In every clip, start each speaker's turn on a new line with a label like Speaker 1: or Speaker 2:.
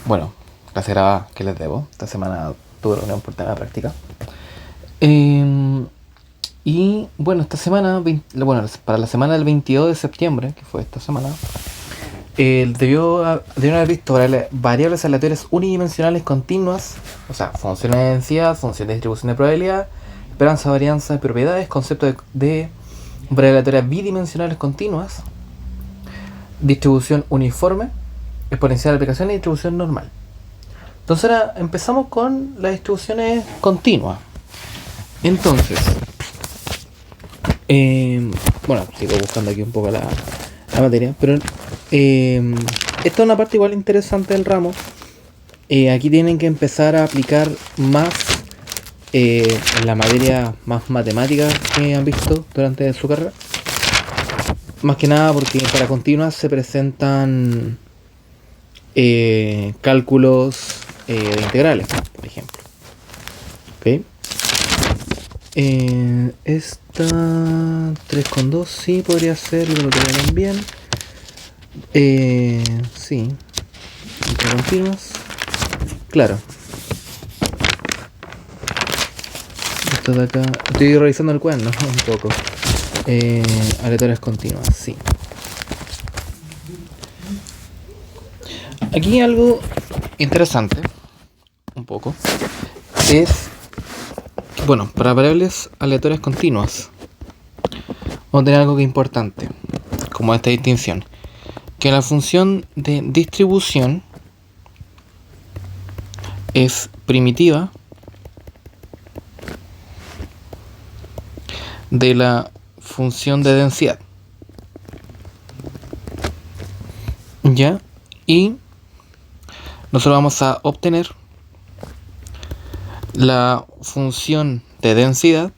Speaker 1: Bueno, clase grabada que les debo. Esta semana tuve reunión por tema de práctica. Eh, y bueno, esta semana, para la semana del 22 de septiembre, que fue esta semana, debieron haber visto variables aleatorias unidimensionales continuas, o sea, funciones de densidad, función de distribución de probabilidad, esperanza, varianza de propiedades, concepto de variables aleatorias bidimensionales continuas, distribución uniforme, exponencial de aplicación y distribución normal. Entonces ahora empezamos con las distribuciones continuas. Entonces, bueno, sigo buscando aquí un poco la materia, pero esta es una parte igual interesante del ramo. Aquí tienen que empezar a aplicar más la materia más matemática que han visto durante su carrera. Más que nada porque para continuas se presentan cálculos de integrales, por ejemplo. ¿Ok? Esta 3,2 sí podría ser, lo que también. Sí. Entre continuas. Claro. Esto de acá. Estoy revisando el cuaderno un poco. Aleatorias continuas, sí. Aquí algo interesante, un poco, es, bueno, para variables aleatorias continuas, vamos a tener algo que es importante, como esta distinción, que la función de distribución es primitiva de la función de densidad. ¿Ya? Y nosotros vamos a obtener la función de densidad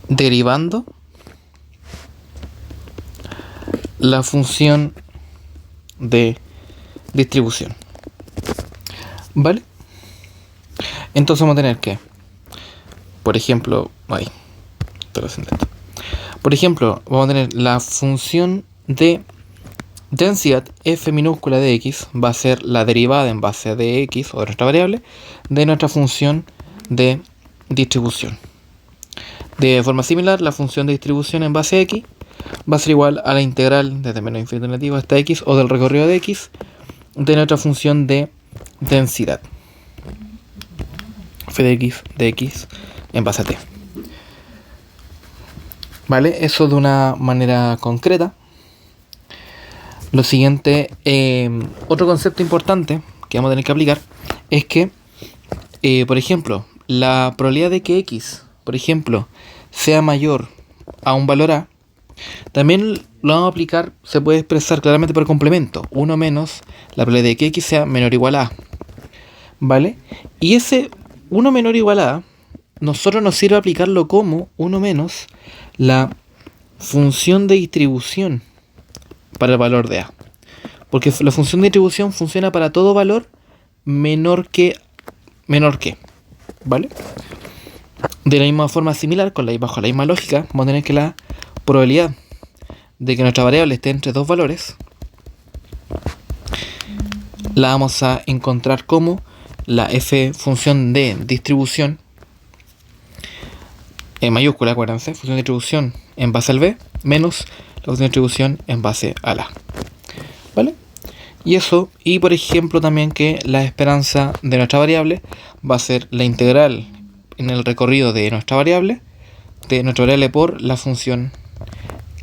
Speaker 1: derivando la función de distribución. ¿Vale? Entonces vamos a tener que, por ejemplo, por ejemplo, vamos a tener la función de densidad f minúscula de x va a ser la derivada en base de x o de nuestra variable de nuestra función de distribución. De forma similar, la función de distribución en base a x va a ser igual a la integral desde menos infinito negativo hasta x o del recorrido de x de nuestra función de densidad f de x en base a t. ¿Vale? Eso de una manera concreta. Lo siguiente, otro concepto importante que vamos a tener que aplicar es que, por ejemplo, la probabilidad de que x, por ejemplo, sea mayor a un valor a, también lo vamos a aplicar, se puede expresar claramente por complemento, 1 menos la probabilidad de que x sea menor o igual a, ¿vale? Y ese 1 menor o igual a, nosotros nos sirve aplicarlo como 1 menos la función de distribución para el valor de a. Porque la función de distribución funciona para todo valor menor que, ¿vale? De la misma forma similar, bajo la misma lógica, vamos a tener que la probabilidad de que nuestra variable esté entre dos valores la vamos a encontrar como la f función de distribución en mayúscula, acuérdense, función de distribución en base al b menos la función de distribución en base al a, ¿vale? Y eso, y por ejemplo también que la esperanza de nuestra variable va a ser la integral en el recorrido de nuestra variable por la función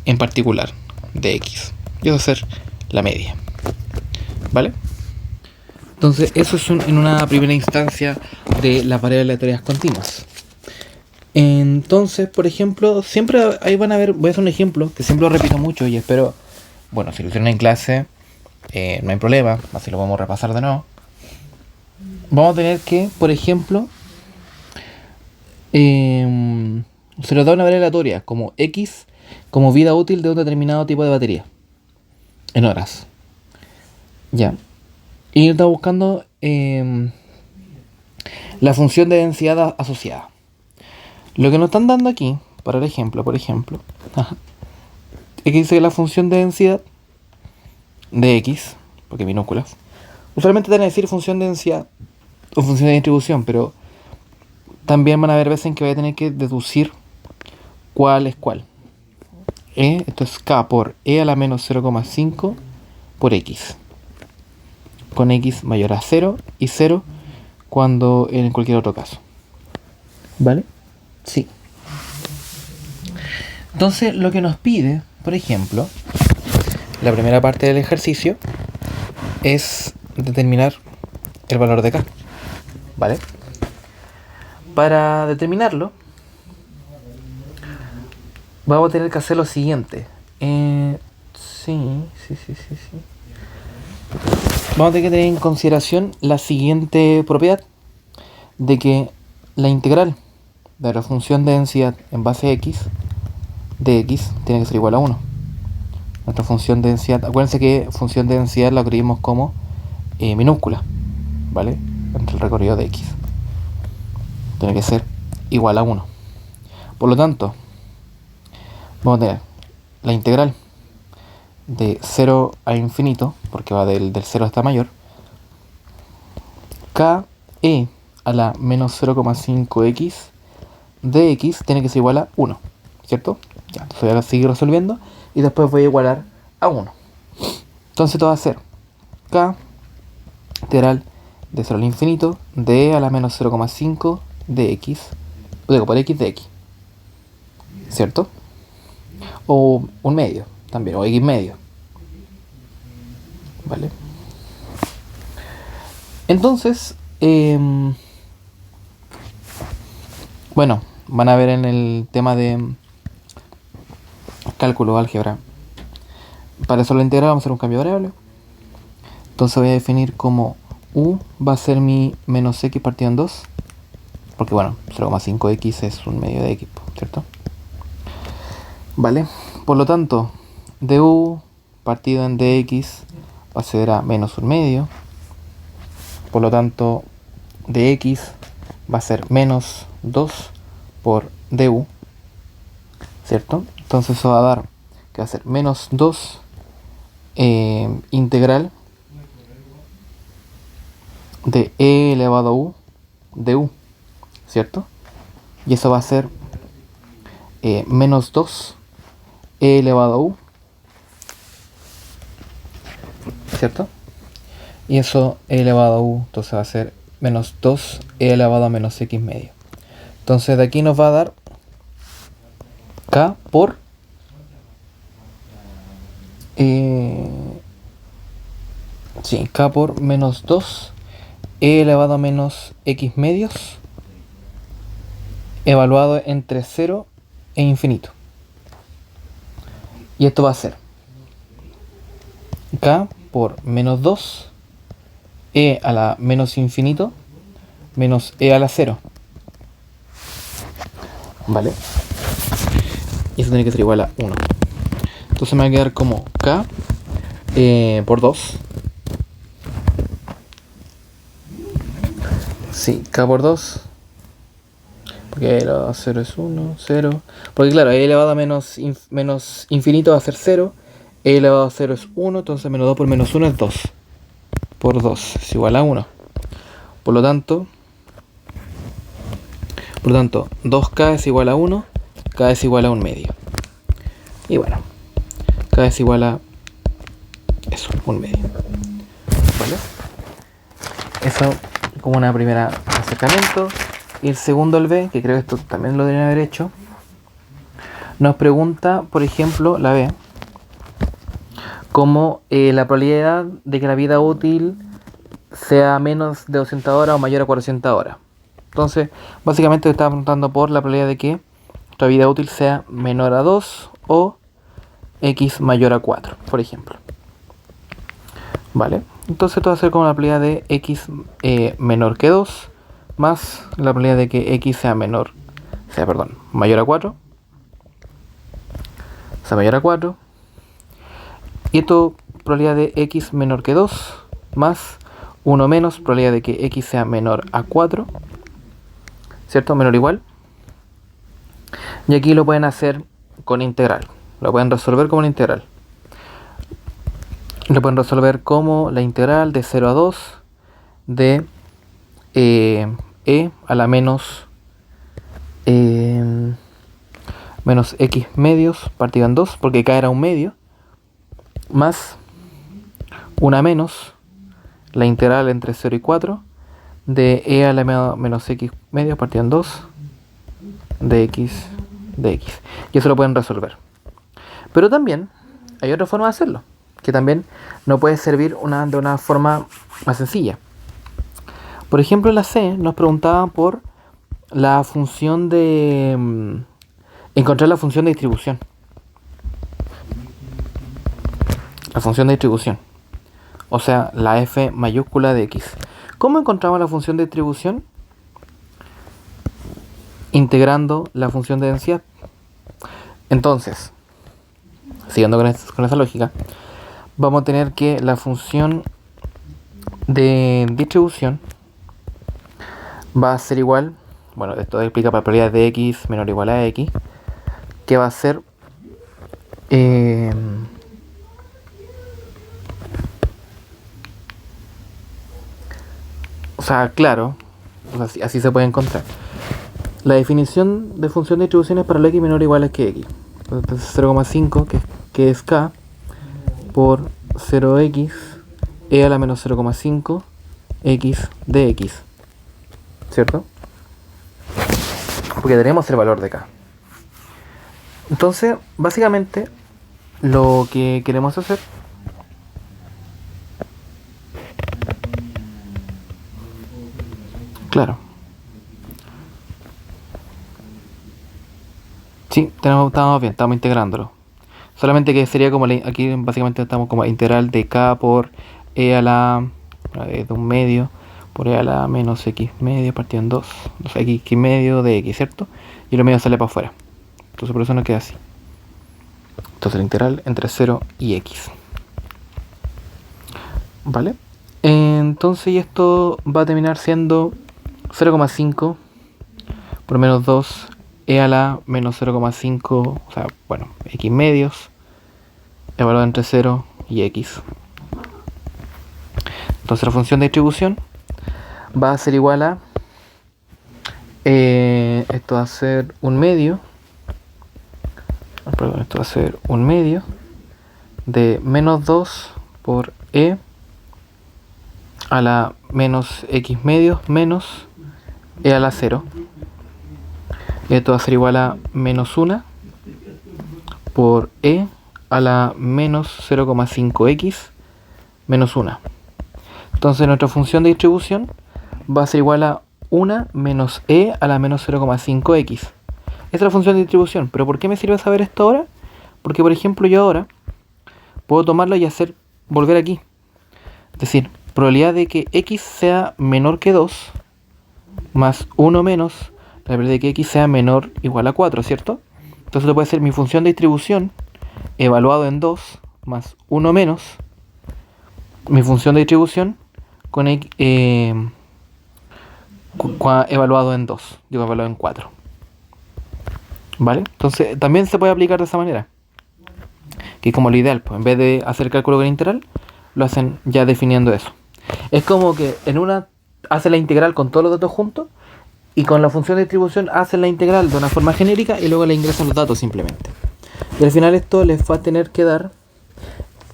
Speaker 1: en particular de x. Y eso va a ser la media, ¿vale? Entonces eso es en una primera instancia de las variables aleatorias continuas. Entonces, por ejemplo, siempre ahí van a ver, voy a hacer un ejemplo que siempre lo repito mucho y espero, bueno, si lo hicieron en clase, no hay problema, así lo vamos a repasar de nuevo. Vamos a tener que, por ejemplo, se nos da una variable aleatoria como x como vida útil de un determinado tipo de batería en horas. Ya. Y está buscando la función de densidad asociada. Lo que nos están dando aquí, para el ejemplo, por ejemplo, es que dice que la función de densidad de x, porque minúsculas. Usualmente te van a decir función de densidad o función de distribución, pero también van a haber veces en que voy a tener que deducir cuál es cuál. Esto es k por e a la menos 0,5 por x, con x mayor a 0 y 0 cuando en cualquier otro caso. ¿Vale? Sí. Entonces lo que nos pide, por ejemplo, la primera parte del ejercicio es determinar el valor de k. ¿Vale? Para determinarlo vamos a tener que hacer lo siguiente. Sí. Vamos a tener que tener en consideración la siguiente propiedad, de que la integral de la función de densidad en base a x de x tiene que ser igual a 1. Nuestra función de densidad, acuérdense que función de densidad la escribimos como minúscula, ¿vale? Entre el recorrido de x. Tiene que ser igual a 1. Por lo tanto, vamos a tener la integral de 0 a infinito, porque va del 0 hasta mayor, k e a la menos 0,5x de x tiene que ser igual a 1, ¿cierto? Ya, entonces voy a seguir resolviendo y después voy a igualar a 1. Entonces esto va a ser k integral de 0 al infinito de e a la menos 0,5 de x, digo, por x de x, ¿cierto? O un medio también, o x medio, ¿vale? Entonces, bueno, van a ver en el tema de cálculo, álgebra. Para eso la integral vamos a hacer un cambio de variable. Entonces voy a definir como u va a ser mi menos x partido en 2. Porque bueno, 0,5x es un medio de x, ¿cierto? Vale, por lo tanto, du partido en dx va a ser a menos un medio. Por lo tanto, dx va a ser menos 2 por du, ¿cierto? Entonces eso va a dar que va a ser menos 2 integral de e elevado a u de u, ¿cierto? Y eso va a ser menos 2 e elevado a u, ¿cierto? Y eso e elevado a u, entonces va a ser menos 2 e elevado a menos x medio. Entonces de aquí nos va a dar k por k por menos 2 e elevado a menos x medios evaluado entre 0 e infinito. Y esto va a ser k por menos 2 e a la menos infinito menos e a la 0. ¿Vale? Y eso tiene que ser igual a 1. Entonces me va a quedar como k por 2. Sí, k por 2. Porque e elevado a 0 es 1, 0. Porque claro, e elevado a menos infinito va a ser 0. E elevado a 0 es 1, entonces menos 2 por menos 1 es 2. Por 2 es igual a 1. Por lo tanto, 2k es igual a 1, k es igual a 1 medio. Y bueno, k es igual a eso, 1 medio. ¿Vale? Eso como una primera acercamiento. Y el segundo, el B, que creo que esto también lo deberían haber hecho, nos pregunta, por ejemplo, la B, como la probabilidad de que la vida útil sea menos de 200 horas o mayor a 400 horas. Entonces, básicamente estaba preguntando por la probabilidad de que nuestra vida útil sea menor a 2 o x mayor a 4, por ejemplo. ¿Vale? Entonces esto va a ser como la probabilidad de x menor que 2 más la probabilidad de que x sea mayor a 4. O sea, mayor a 4. Y esto, probabilidad de x menor que 2 más 1 menos probabilidad de que x sea menor a 4. ¿Cierto? Menor o igual. Y aquí lo pueden hacer con integral. Lo pueden resolver como una integral. lo pueden resolver como la integral de 0 a 2 de e a la menos x medios partido en 2, porque k era un medio, más una menos la integral entre 0 y 4 de e a la menos x medios partido en 2 de x. Y eso lo pueden resolver. Pero también hay otra forma de hacerlo, que también nos puede servir de una forma más sencilla. Por ejemplo, en la C nos preguntaban por la función de... encontrar la función de distribución. La función de distribución. O sea, la f mayúscula de x. ¿Cómo encontramos la función de distribución? Integrando la función de densidad. Entonces, siguiendo con esa lógica, vamos a tener que la función de distribución va a ser igual, bueno, esto explica para probabilidades de x menor o igual a x, que va a ser o sea, claro, o sea, así se puede encontrar. La definición de función de distribución es para la x menor o igual a que x. Entonces 0,5 que es k por 0x e a la menos 0,5 x de x, ¿cierto? Porque tenemos el valor de k. Entonces, básicamente, lo que queremos hacer claro. Sí, estamos bien, estamos integrándolo. Solamente que sería como, aquí básicamente estamos como integral de k por e a la de un medio por e a la menos x medio partido en 2. O sea, x medio de x, ¿cierto? Y lo medio sale para afuera. Entonces por eso nos queda así. Entonces la integral entre 0 y x. ¿Vale? Entonces y esto va a terminar siendo 0,5 por menos 2 e a la menos 0,5, o sea, bueno, x medios, evaluado entre 0 y x. Entonces la función de distribución va a ser igual a, esto va a ser un medio, perdón, esto va a ser un medio de menos 2 por e a la menos x medios menos e a la 0. Esto va a ser igual a menos 1 por e a la menos 0,5x menos 1. Entonces nuestra función de distribución va a ser igual a 1 menos e a la menos 0,5x. Esa es la función de distribución. ¿Pero por qué me sirve saber esto ahora? Porque, por ejemplo, yo ahora puedo tomarlo y volver aquí. Es decir, probabilidad de que x sea menor que 2 más 1 menos la probabilidad de que x sea menor o igual a 4, ¿cierto? Entonces esto puede ser mi función de distribución evaluado en 2 más 1 menos mi función de distribución con evaluado en 2, digo evaluado en 4. ¿Vale? Entonces también se puede aplicar de esa manera, que es como lo ideal, pues en vez de hacer cálculo con integral, lo hacen ya definiendo eso. Es como que en una hace la integral con todos los datos juntos y con la función de distribución hacen la integral de una forma genérica y luego le ingresan los datos simplemente. Y al final esto les va a tener que dar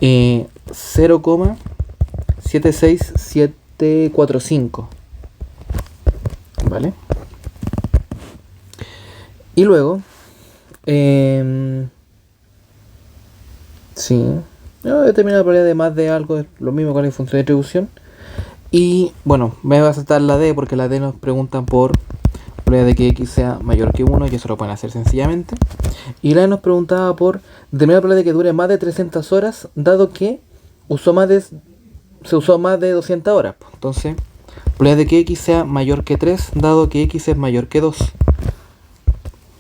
Speaker 1: 0,76745. ¿Vale? Y luego sí, yo determinar la probabilidad de más de algo, es lo mismo con la función de distribución. Y bueno, me va a saltar la D porque la D nos preguntan por probabilidad de que x sea mayor que 1 y eso lo pueden hacer sencillamente. Y la E nos preguntaba por determinar la probabilidad de que dure más de 300 horas dado que se usó más de 200 horas. Entonces, probabilidad de que x sea mayor que 3 dado que x es mayor que 2.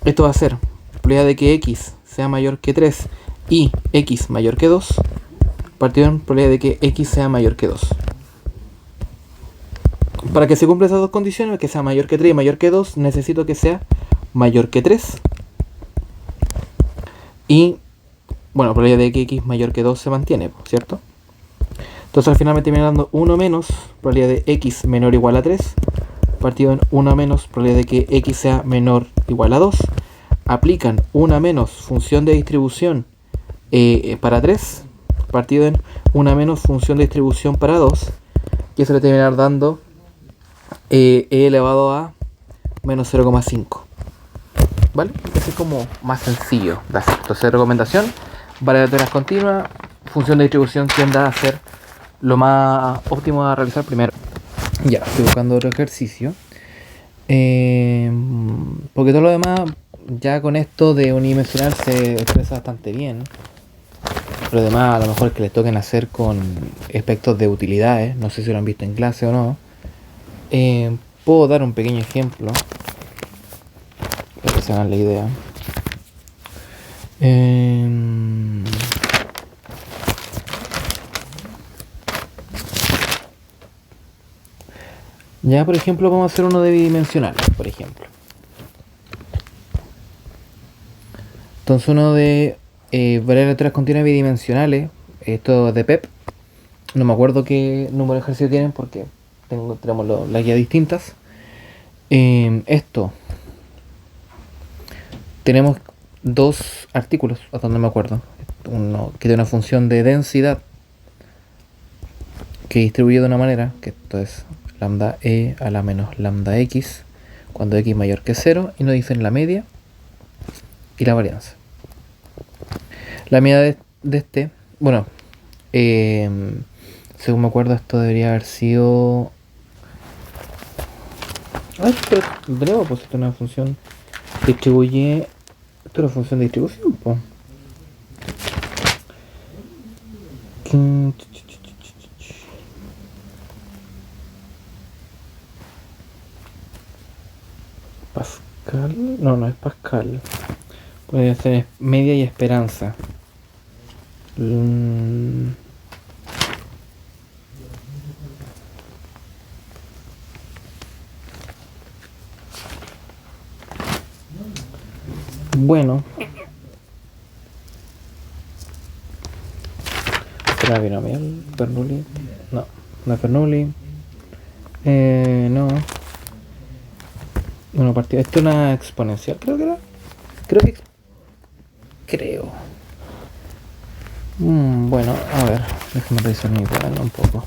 Speaker 1: Esto va a ser probabilidad de que x sea mayor que 3 y x mayor que 2 partido en probabilidad de que x sea mayor que 2. Para que se cumplan esas dos condiciones, que sea mayor que 3 y mayor que 2, necesito que sea mayor que 3. Y, bueno, probabilidad de que x mayor que 2 se mantiene, ¿cierto? Entonces al final me termina dando 1 menos probabilidad de x menor o igual a 3, partido en 1 menos probabilidad de que x sea menor o igual a 2. Aplican 1 menos función de distribución para 3, partido en 1 menos función de distribución para 2, y eso le terminar dando e elevado a menos 0,5. ¿Vale? Ese es como más sencillo de hacer. Entonces, recomendación: variables continuas, función de distribución tiende a ser lo más óptimo a realizar primero. Ya, estoy buscando otro ejercicio. Porque todo lo demás, ya con esto de unidimensional se expresa bastante bien. Lo demás, a lo mejor es que les toquen hacer con aspectos de utilidades. No sé si lo han visto en clase o no. Puedo dar un pequeño ejemplo para que se hagan la idea. Ya, por ejemplo, vamos a hacer uno de bidimensionales, por ejemplo. Entonces, uno de variables letras continuas bidimensionales, esto de PEP. No me acuerdo qué número de ejercicios tienen porque tenemos las guías distintas. Esto, tenemos dos artículos, hasta donde me acuerdo. Uno que tiene una función de densidad que distribuye de una manera, que esto es lambda e a la menos lambda x, cuando x mayor que 0, y nos dicen la media y la varianza. La media de este, bueno, según me acuerdo, esto debería haber sido... Ay, pero deberíamos pues esto es una función distribuye... Esto es una función de distribución, pues. Pascal... No, no es Pascal. Puede ser media y esperanza. Bueno. ¿Será binomial? Bernoulli. No, no es Bernoulli. No. Bueno, partido. Esto es una exponencial, creo que era. Creo. Bueno, a ver. Déjame revisar mi cuaderno un poco.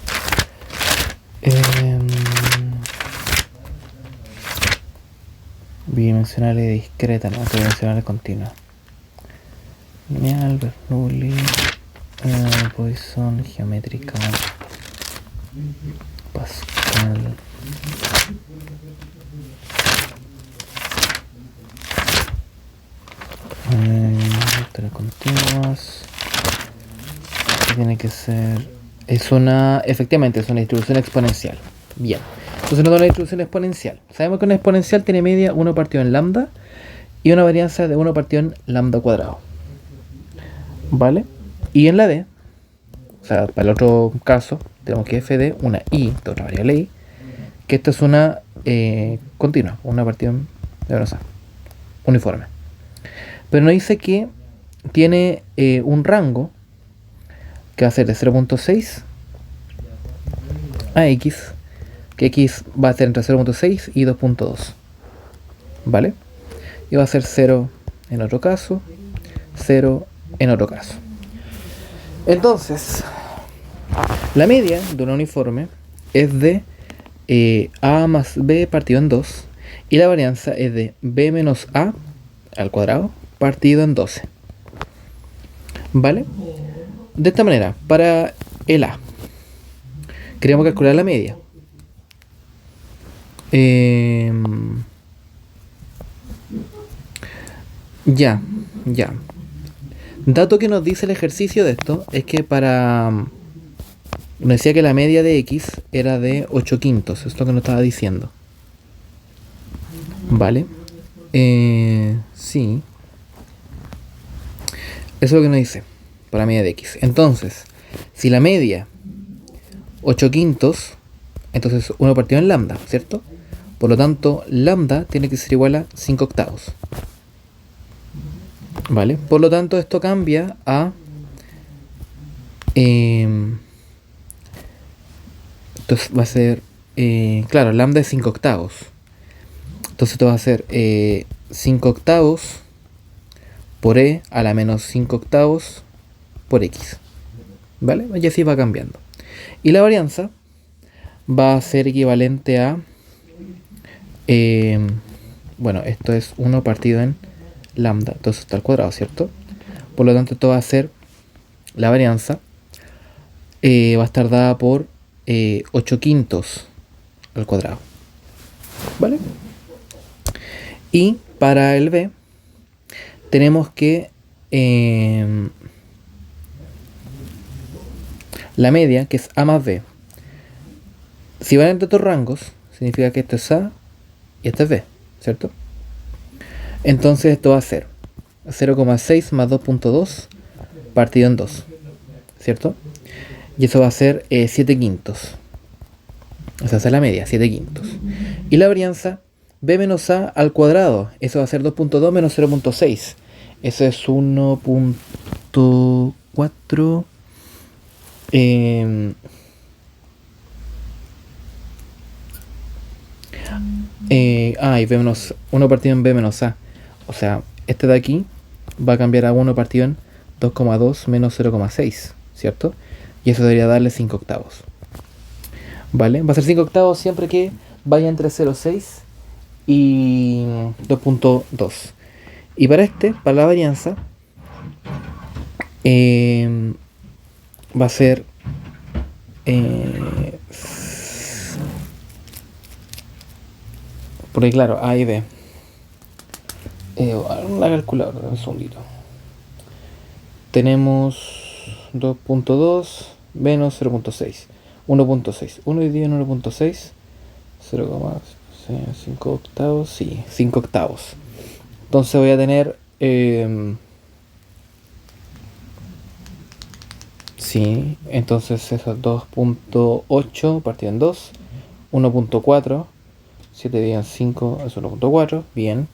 Speaker 1: Bidimensionales discreta, no, bidimensionales continuas. Lineal, Bernoulli, Poisson, geométrica, Pascal. Vectores continuos. Tiene que ser. Efectivamente, es una distribución exponencial. Bien. Entonces nos da una distribución exponencial. Sabemos que una exponencial tiene media 1 partido en lambda y una varianza de 1 partido en lambda cuadrado. ¿Vale? Y en la D, o sea, para el otro caso, tenemos que f de una i de otra variable i, que esta es una continua, una partida de velocidad uniforme. Pero nos dice que tiene un rango que va a ser de 0.6 a x, que x va a ser entre 0.6 y 2.2, ¿vale? Y va a ser 0 en otro caso, 0 en otro caso. Entonces, la media de una uniforme es de a más b partido en 2, y la varianza es de b menos a al cuadrado partido en 12. ¿Vale? De esta manera, para el a, queremos calcular la media. Ya. Dato que nos dice el ejercicio de esto es que nos decía que la media de x era de 8 quintos, es lo que nos estaba diciendo. ¿Vale? Sí. Eso es lo que nos dice para la media de x. Entonces, si la media 8 quintos, entonces 1 partido en lambda, ¿cierto? Por lo tanto, lambda tiene que ser igual a 5 octavos. ¿Vale? Por lo tanto, esto cambia a Entonces va a ser, claro, lambda es 5 octavos. Entonces esto va a ser 5 octavos por e a la menos 5 octavos por x. ¿Vale? Y así va cambiando. Y la varianza va a ser equivalente a, bueno, esto es 1 partido en lambda, entonces está al cuadrado, ¿cierto? Por lo tanto, esto va a ser, la varianza va a estar dada por 8 quintos al cuadrado. ¿Vale? Y para el b, tenemos que la media, que es a más b, si van entre dos rangos, significa que esto es a y esto es b, ¿cierto? Entonces esto va a ser 0,6 más 2.2 partido en 2, ¿cierto? Y eso va a ser 7 quintos. Esa es la media, 7 quintos. Y la varianza, b menos a al cuadrado. Eso va a ser 2.2 menos 0.6. Eso es 1.4. Y b menos 1 partido en b menos a. O sea, este de aquí va a cambiar a 1 partido en 2,2 menos 0,6, ¿cierto? Y eso debería darle 5 octavos. ¿Vale? Va a ser 5 octavos siempre que vaya entre 0,6 y 2.2. Y para la varianza, va a ser porque claro, A y B. La calculadora, un segundito. Tenemos 2.2 menos 0.6. 1.6. 1 dividido en 1.6. 0,5 octavos. Sí, 5 octavos. Entonces voy a tener... sí, entonces eso es 2.8 partido en 2. 1.4. 7 dividido en 5 es 1.4. Bien.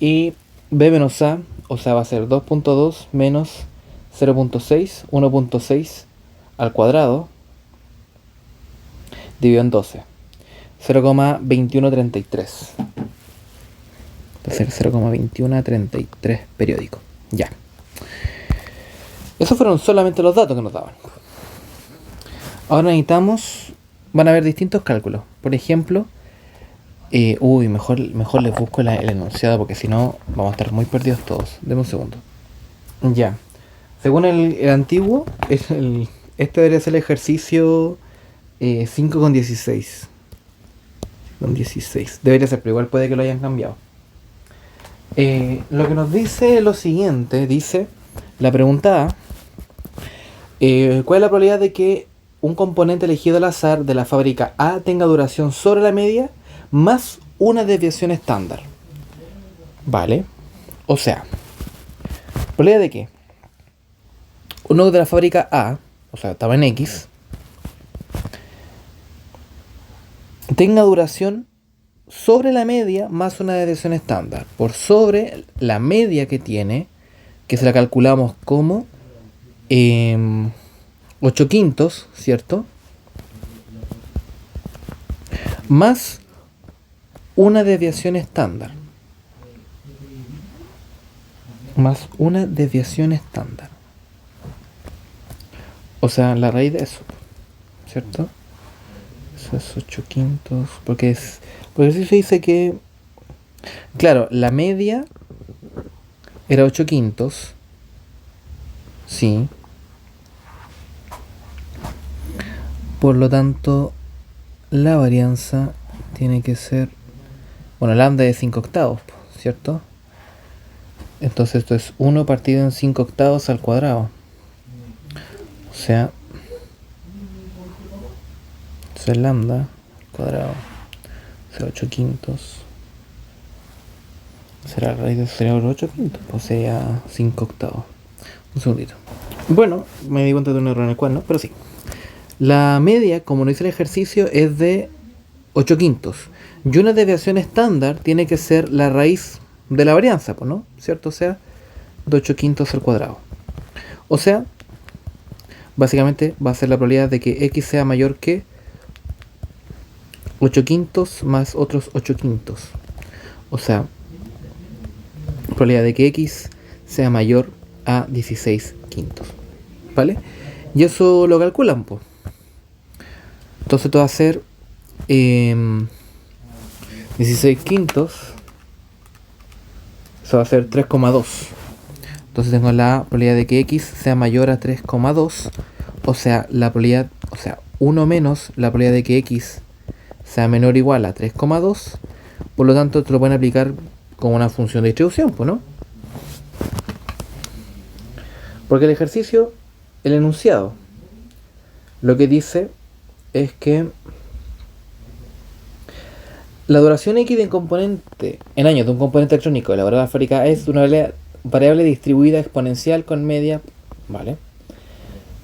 Speaker 1: Y b menos a, o sea, va a ser 2.2 menos 0.6. 1.6 al cuadrado dividido en 12. 0,2133. Va a ser 0,2133 periódico. Ya. Esos fueron solamente los datos que nos daban. Ahora necesitamos... Van a haber distintos cálculos. Por ejemplo... mejor les busco el enunciado porque si no vamos a estar muy perdidos todos. Deme un segundo. Ya. Según el antiguo, este debería ser el ejercicio 5,16. Con 16. Debería ser, pero igual puede que lo hayan cambiado. Lo que nos dice lo siguiente, dice la pregunta A, ¿cuál es la probabilidad de que un componente elegido al azar de la fábrica A tenga duración sobre la media más una desviación estándar? Vale. O sea, ¿probabilidad de qué? Uno de la fábrica A, o sea, estaba en X, tenga duración sobre la media más una desviación estándar. Por sobre la media que tiene, que se la calculamos como 8 quintos, ¿cierto? Más una desviación estándar. Más una desviación estándar. O sea, la raíz de eso, ¿cierto? Eso es 8 quintos. Porque si se dice que... Claro, la media era 8 quintos. Sí. Por lo tanto, la varianza tiene que ser... Bueno, lambda es 5 octavos, ¿cierto? Entonces esto es 1 partido en 5 octavos al cuadrado. O sea, eso es lambda al cuadrado. O sea, 8 quintos. Será la raíz de eso, sería 8 quintos. O sea, 5 octavos. Un segundito. Bueno, me di cuenta de un error en el cuaderno, pero sí. La media, como no hice el ejercicio, es de 8 quintos. Y una desviación estándar tiene que ser la raíz de la varianza, pues, ¿no? ¿Cierto? O sea, de 8 quintos al cuadrado. O sea, básicamente va a ser la probabilidad de que x sea mayor que 8 quintos más otros 8 quintos. O sea, probabilidad de que X sea mayor a 16 quintos. ¿Vale? Y eso lo calculan, pues. Entonces esto va a ser 16 quintos. Eso va a ser 3,2. Entonces tengo la probabilidad de que X sea mayor a 3,2. O sea, la probabilidad, o sea, 1 menos la probabilidad de que X sea menor o igual a 3,2. Por lo tanto, te lo pueden aplicar como una función de distribución, pues, ¿no? Porque el ejercicio, el enunciado, lo que dice es que la duración X de un componente en años de un componente electrónico elaborado en la fábrica A es una variable distribuida exponencial con media, ¿vale?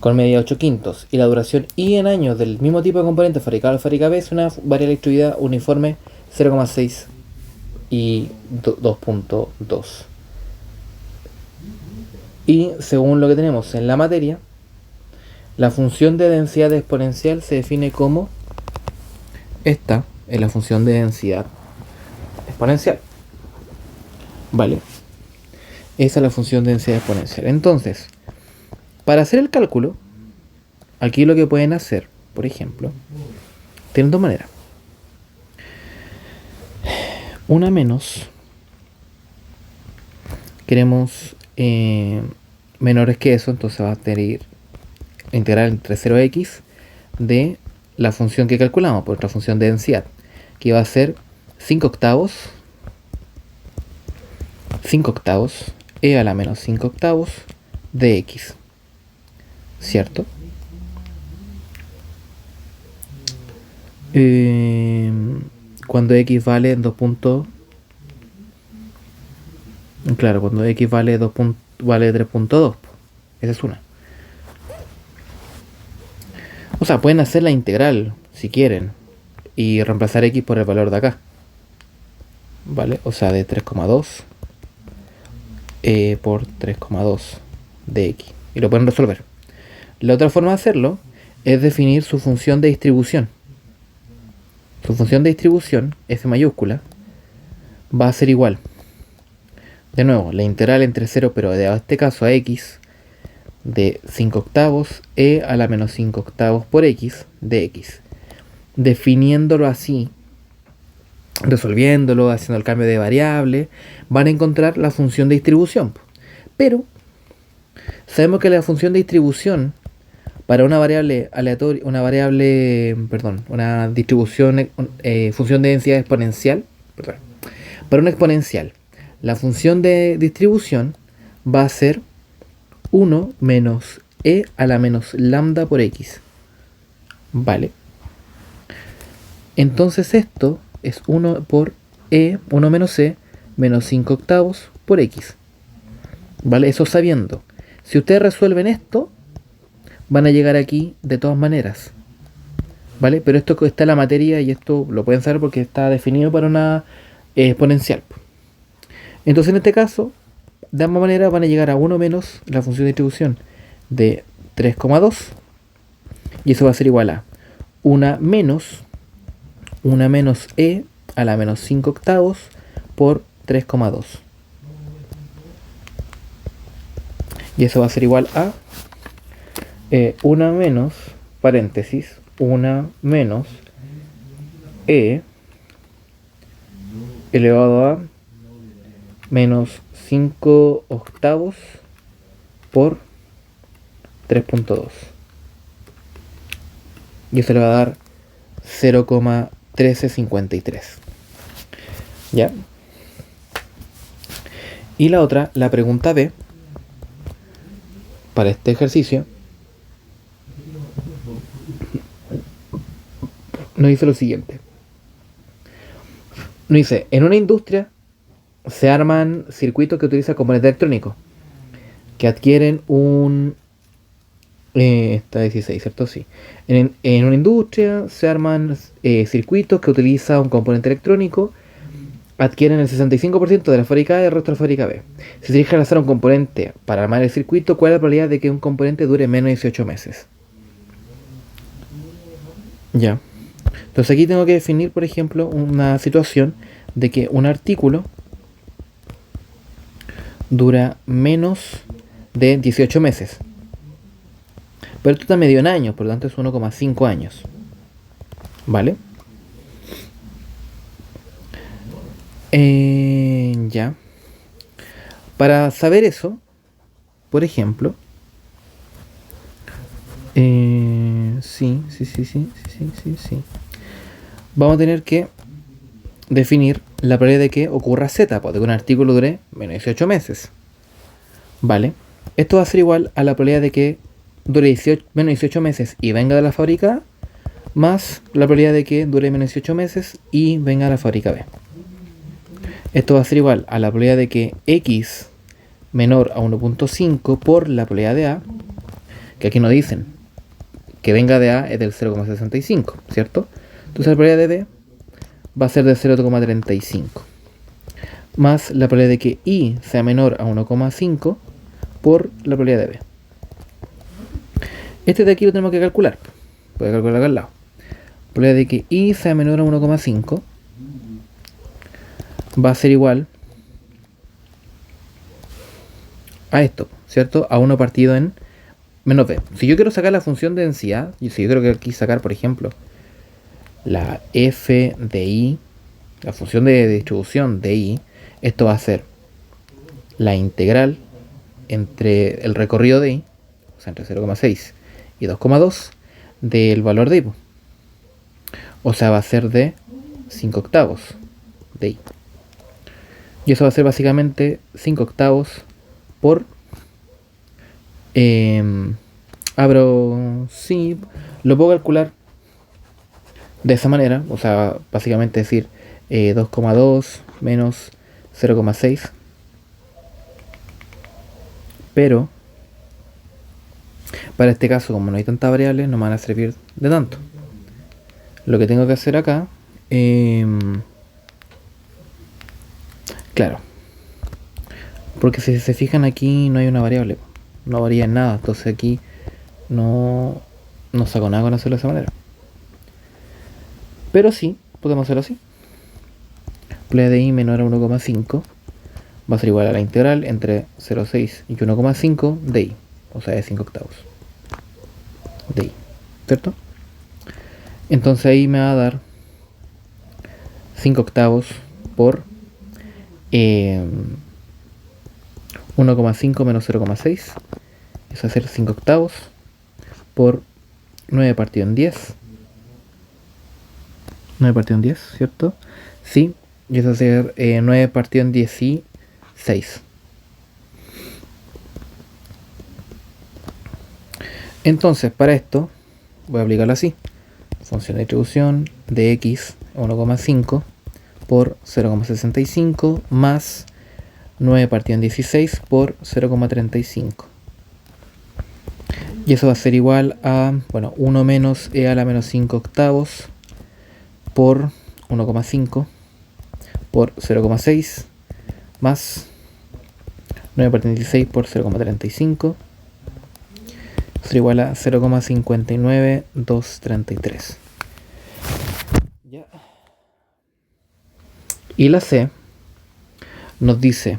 Speaker 1: Con media 8 quintos. Y la duración Y en años del mismo tipo de componente fabricado en la fábrica B es una variable distribuida uniforme 0,6 y 2,2. Y según lo que tenemos en la materia, la función de densidad exponencial se define como esta es la función de densidad exponencial. Vale. Esa es la función de densidad exponencial. Entonces, para hacer el cálculo, aquí lo que pueden hacer, por ejemplo, tienen dos maneras. Una menos, queremos menores que eso, entonces va a tener integral entre 0 a x de la función que calculamos, por otra función de densidad, que va a ser 5 octavos e a la menos 5 octavos de x, ¿cierto? Cuando x vale 2 puntos, claro, cuando x vale 2 vale 3,2, esa es una. O sea, pueden hacer la integral si quieren y reemplazar x por el valor de acá, ¿vale? O sea, de 3,2 por 3,2 de x, y lo pueden resolver. La otra forma de hacerlo es definir su función de distribución. Su función de distribución, f mayúscula, va a ser igual, de nuevo, la integral entre 0, pero de este caso a x, de 5 octavos e a la menos 5 octavos por x de x. Definiéndolo así, resolviéndolo, haciendo el cambio de variable, van a encontrar la función de distribución. Pero sabemos que la función de distribución para una variable aleatoria, una distribución, función de densidad exponencial, para una exponencial, la función de distribución va a ser 1 menos e a la menos lambda por x. Vale. Entonces esto es 1 por e, 1 menos e, menos 5 octavos por x. Vale, eso sabiendo. Si ustedes resuelven esto, van a llegar aquí de todas maneras. ¿Vale? Pero esto está en la materia y esto lo pueden saber porque está definido para una exponencial. Entonces en este caso, de ambas maneras van a llegar a 1 menos la función de distribución de 3,2 y eso va a ser igual a 1 menos e a la menos 5 octavos por 3,2 y eso va a ser igual a 1 menos, paréntesis, 1 menos e elevado a menos 5 octavos por 3,2 y eso le va a dar 0,1353. ¿Ya? Y la otra, la pregunta B, para este ejercicio, nos dice lo siguiente. Nos dice, en una industria se arman circuitos que utilizan componentes electrónicos que adquieren un... está 16, ¿cierto? Sí. En una industria se arman circuitos que utilizan un componente electrónico, adquieren el 65% de la fábrica A y el resto de la fábrica B. Si se tiene que lanzar un componente para armar el circuito, ¿cuál es la probabilidad de que un componente dure menos de 18 meses? Ya. Entonces aquí tengo que definir, por ejemplo, una situación de que un artículo dura menos de 18 meses. Pero esto está medio en años, por lo tanto es 1,5 años. ¿Vale? Ya. Para saber eso, por ejemplo, sí. Vamos a tener que definir la probabilidad de que ocurra Z, pues de que un artículo dure menos de 18 meses. ¿Vale? Esto va a ser igual a la probabilidad de que dure menos de 18 meses y venga de la fábrica A, más la probabilidad de que dure menos de 18 meses y venga de la fábrica B. Esto va a ser igual a la probabilidad de que X menor a 1,5 por la probabilidad de A, que aquí nos dicen que venga de A es del 0,65, ¿cierto? Entonces la probabilidad de B va a ser de 0,35, más la probabilidad de que Y sea menor a 1,5 por la probabilidad de B. Este de aquí lo tenemos que calcular. Voy a calcular acá al lado. La probabilidad de que Y sea menor a 1,5 va a ser igual a esto, ¿cierto? A 1 partido en menos B. Si yo quiero sacar la función de densidad, si yo quiero aquí sacar, por ejemplo, la f de I, la función de distribución de I, esto va a ser la integral entre el recorrido de I, o sea, entre 0,6 y 2,2 del valor de I. O sea, va a ser de 5 octavos de I. Y eso va a ser básicamente 5 octavos por... sí, lo puedo calcular de esa manera. O sea, básicamente decir 2,2 menos 0,6. Pero para este caso, como no hay tantas variables, no me van a servir de tanto. Lo que tengo que hacer acá, claro, porque si se fijan aquí no hay una variable, no varía en nada, entonces aquí no saco nada con hacerlo de esa manera. Pero sí, podemos hacerlo así. Probabilidad de I menor a 1,5 va a ser igual a la integral entre 0,6 y 1,5 de I, o sea de 5 octavos de I, ¿cierto? Entonces ahí me va a dar 5 octavos por 1,5 menos 0,6. Eso va a ser 5 octavos por 9 partido en 10. 9 partido en 10, ¿cierto? Sí, y eso va a ser 9 partido en 16. Entonces, para esto, voy a aplicarlo así. Función de distribución de X 1,5 por 0,65 más 9 partido en 16 por 0,35. Y eso va a ser igual a, bueno, 1 menos e a la menos 5 octavos por 1,5 por 0,6 más 9 partido en 16 por 0,35. Será igual a 0,59233. Ya. Y la C nos dice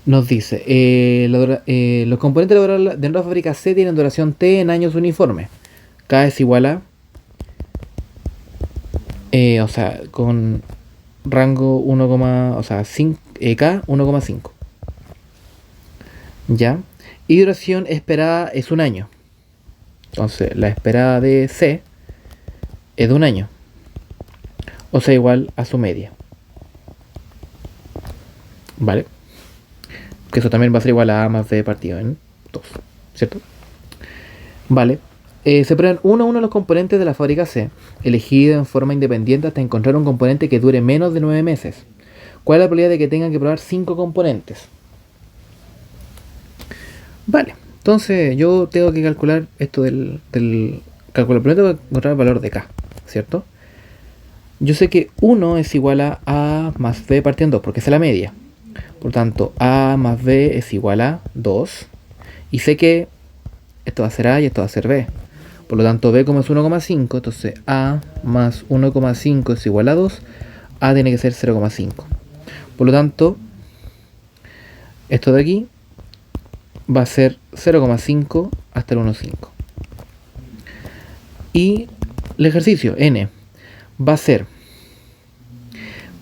Speaker 1: los componentes de la fábrica C tienen duración T en años uniformes. K es igual a o sea, con rango 1, o sea, K 1,5. ¿Ya? Y duración esperada es un año. Entonces, la esperada de C es de un año. O sea, igual a su media. ¿Vale? Que eso también va a ser igual a A más B partido en 2. ¿Cierto? Vale. Se prueban uno a uno los componentes de la fábrica C, elegido en forma independiente hasta encontrar un componente que dure menos de 9 meses. ¿Cuál es la probabilidad de que tengan que probar 5 componentes? Vale, entonces yo tengo que calcular esto del cálculo. Primero tengo que encontrar el valor de K, ¿cierto? Yo sé que 1 es igual a A más B partido en 2, porque es la media. Por tanto, A más B es igual a 2. Y sé que esto va a ser A y esto va a ser B. Por lo tanto, B como es 1,5, entonces A más 1,5 es igual a 2. A tiene que ser 0,5. Por lo tanto, esto de aquí va a ser 0,5 hasta el 1,5. Y el ejercicio N va a ser,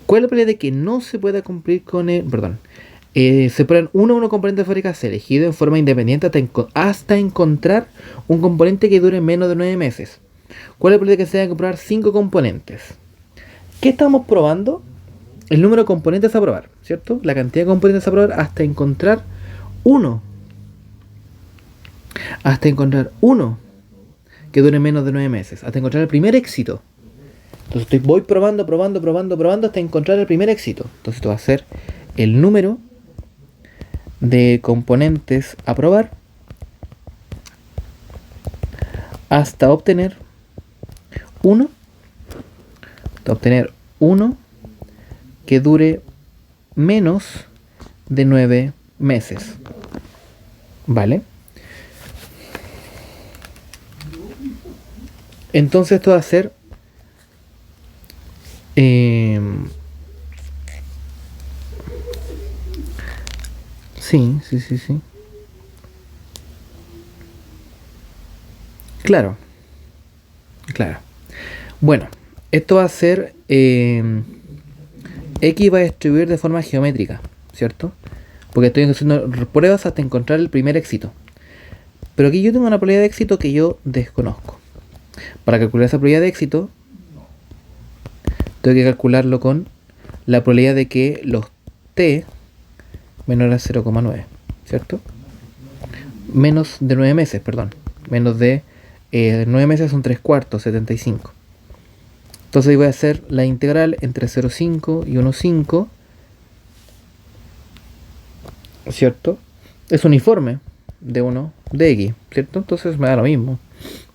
Speaker 1: ¿cuál es la probabilidad de que no se pueda cumplir con el... Perdón. Se prueban uno componente de fábrica C elegido en forma independiente hasta encontrar un componente que dure menos de 9 meses. ¿Cuál es la probabilidad de que se deben probar 5 componentes? ¿Qué estamos probando? El número de componentes a probar, ¿cierto? La cantidad de componentes a probar hasta encontrar uno. Hasta encontrar uno que dure menos de 9 meses. Hasta encontrar el primer éxito. Entonces voy probando hasta encontrar el primer éxito. Entonces esto va a ser el número de componentes a probar hasta obtener uno que dure menos de 9 meses. ¿Vale? Entonces esto va a ser sí. Claro. Bueno, esto va a ser X va a distribuir de forma geométrica, ¿cierto? Porque estoy haciendo pruebas hasta encontrar el primer éxito. Pero aquí yo tengo una probabilidad de éxito que yo desconozco. Para calcular esa probabilidad de éxito, tengo que calcularlo con la probabilidad de que los T menor a 0,9, ¿cierto? Menos de 9 meses, perdón. Menos de 9 meses son 3/4, 75. Entonces ahí voy a hacer la integral entre 0,5 y 1,5, ¿cierto? Es uniforme de 1 de X, ¿cierto? Entonces me da lo mismo.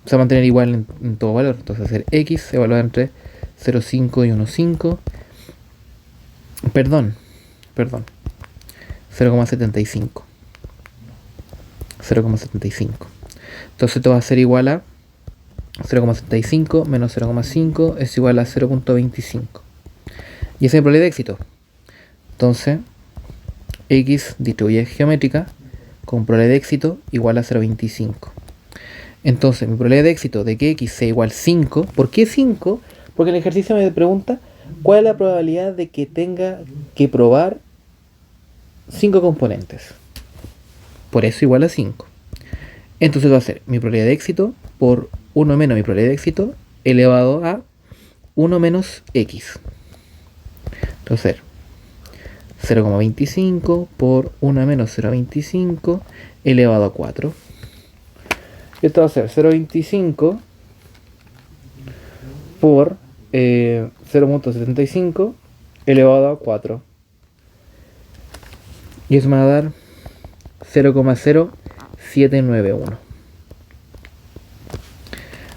Speaker 1: Se va a mantener igual en todo valor. Entonces hacer X evaluar entre 0,5 y 1,5. Perdón. 0,75. Entonces esto va a ser igual a 0,75 menos 0,5 es igual a 0,25. Y esa es mi probabilidad de éxito. Entonces, X distribuye geométrica con probabilidad de éxito igual a 0,25. Entonces, mi probabilidad de éxito de que X sea igual 5. ¿Por qué 5? Porque el ejercicio me pregunta cuál es la probabilidad de que tenga que probar 5 componentes. Por eso igual a 5. Entonces va a ser mi probabilidad de éxito por 1 menos mi probabilidad de éxito elevado a 1 menos X. Entonces 0,25 por 1 menos 0,25 elevado a 4. Esto va a ser 0,25 por 0,75 elevado a 4. Y eso me va a dar 0,0791.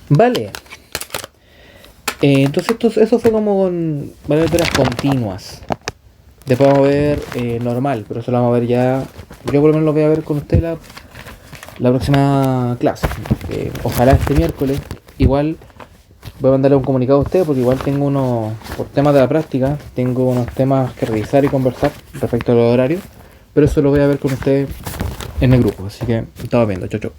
Speaker 1: Vale. Entonces eso fue como con variables continuas. Después vamos a ver normal, pero eso lo vamos a ver ya. Yo por lo menos lo voy a ver con usted la próxima clase. Ojalá este miércoles. Igual voy a mandarle un comunicado a usted porque igual tengo por temas de la práctica, tengo unos temas que revisar y conversar respecto a los horarios. Pero eso lo voy a ver con usted en el grupo. Así que estamos viendo. Chau.